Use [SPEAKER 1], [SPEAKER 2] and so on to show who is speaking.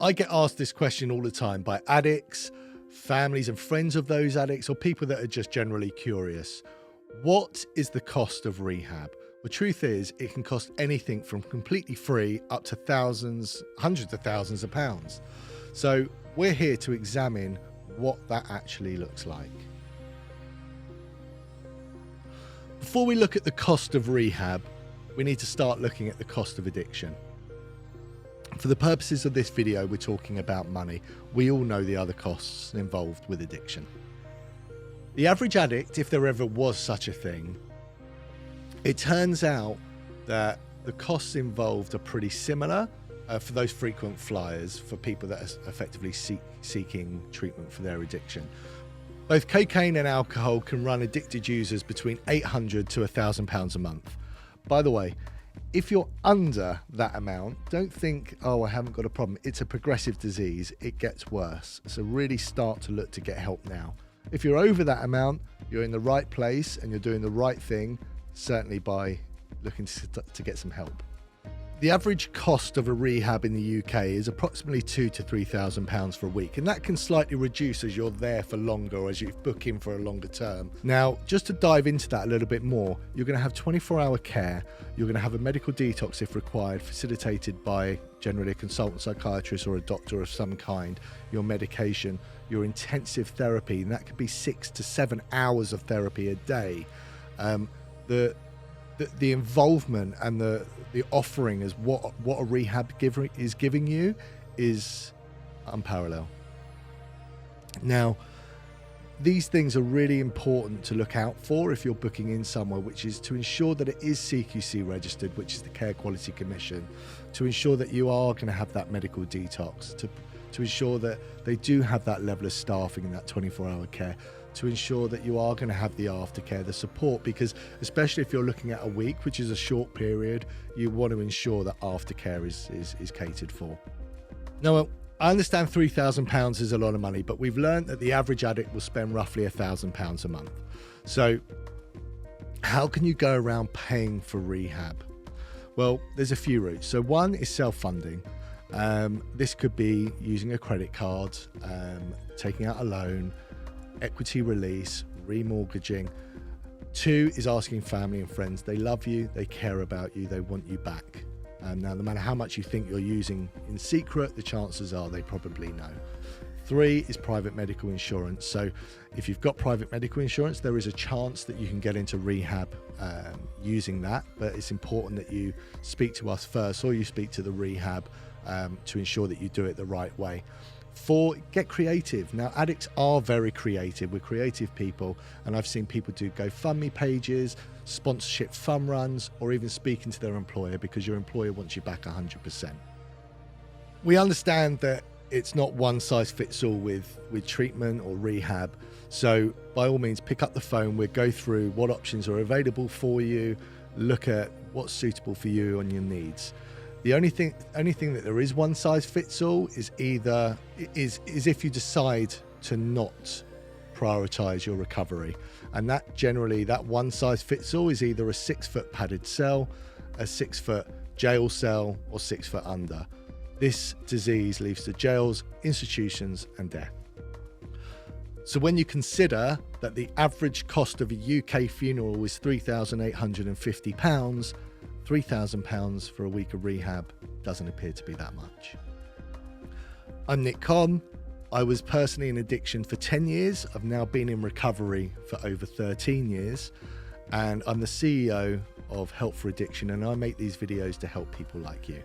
[SPEAKER 1] I get asked this question all the time by addicts, families and friends of those addicts, or people that are just generally curious. What is the cost of rehab? The truth is, it can cost anything from completely free up to thousands, hundreds of thousands of pounds. So we're here to examine what that actually looks like. Before we look at the cost of rehab, we need to start looking at the cost of addiction. For the purposes of this video, we're talking about money. We all know the other costs involved with addiction. The average addict, if there ever was such a thing, it turns out that the costs involved are pretty similar for those frequent flyers, for people that are effectively seeking treatment for their addiction. Both cocaine and alcohol can run addicted users between £800 to £1,000 a month. By the way, if you're under that amount, don't think, oh, I haven't got a problem. It's a progressive disease. It gets worse. So really start to look to get help now. If you're over that amount, you're in the right place and you're doing the right thing, certainly by looking to get some help. The average cost of a rehab in the UK is approximately £2,000 to £3,000 for a week, and that can slightly reduce as you're there for longer or as you book in for a longer term. Now, just to dive into that a little bit more, you're going to have 24-hour care, you're going to have a medical detox if required, facilitated by generally a consultant psychiatrist or a doctor of some kind, your medication, your intensive therapy, and that could be 6 to 7 hours of therapy a day. The involvement and the offering is what a rehab is giving you is unparalleled. Now, these things are really important to look out for if you're booking in somewhere, which is to ensure that it is CQC registered, which is the Care Quality Commission, to ensure that you are going to have that medical detox, to ensure that they do have that level of staffing in that 24-hour care, to ensure that you are going to have the aftercare, the support, because especially if you're looking at a week, which is a short period, you want to ensure that aftercare is catered for. Now, I understand £3,000 is a lot of money, but we've learned that the average addict will spend roughly £1,000 a month. So how can you go around paying for rehab? Well, there's a few routes. So one is self-funding. This could be using a credit card, taking out a loan, equity release, remortgaging. 2 is asking family and friends. They love you, they care about you, they want you back. Now, no matter how much you think you're using in secret, the chances are they probably know. 3 is private medical insurance. So if you've got private medical insurance, there is a chance that you can get into rehab using that, but it's important that you speak to us first or you speak to the rehab to ensure that you do it the right way. 4, get creative. Now, addicts are very creative. We're creative people, and I've seen people do GoFundMe pages, sponsorship fun runs, or even speaking to their employer because your employer wants you back 100%. We understand that it's not one size fits all with treatment or rehab. So by all means, pick up the phone. We'll go through what options are available for you, look at what's suitable for you and your needs. The only thing that there is one size fits all is if you decide to not prioritize your recovery. And that one size fits all is either a 6-foot padded cell, a 6-foot jail cell, or 6 foot under. This disease leads to jails, institutions, and death. So when you consider that the average cost of a UK funeral is £3,850, £3,000 for a week of rehab doesn't appear to be that much. I'm Conn. I was personally in addiction for 10 years. I've now been in recovery for over 13 years, and I'm the CEO of Help for Addiction, and I make these videos to help people like you.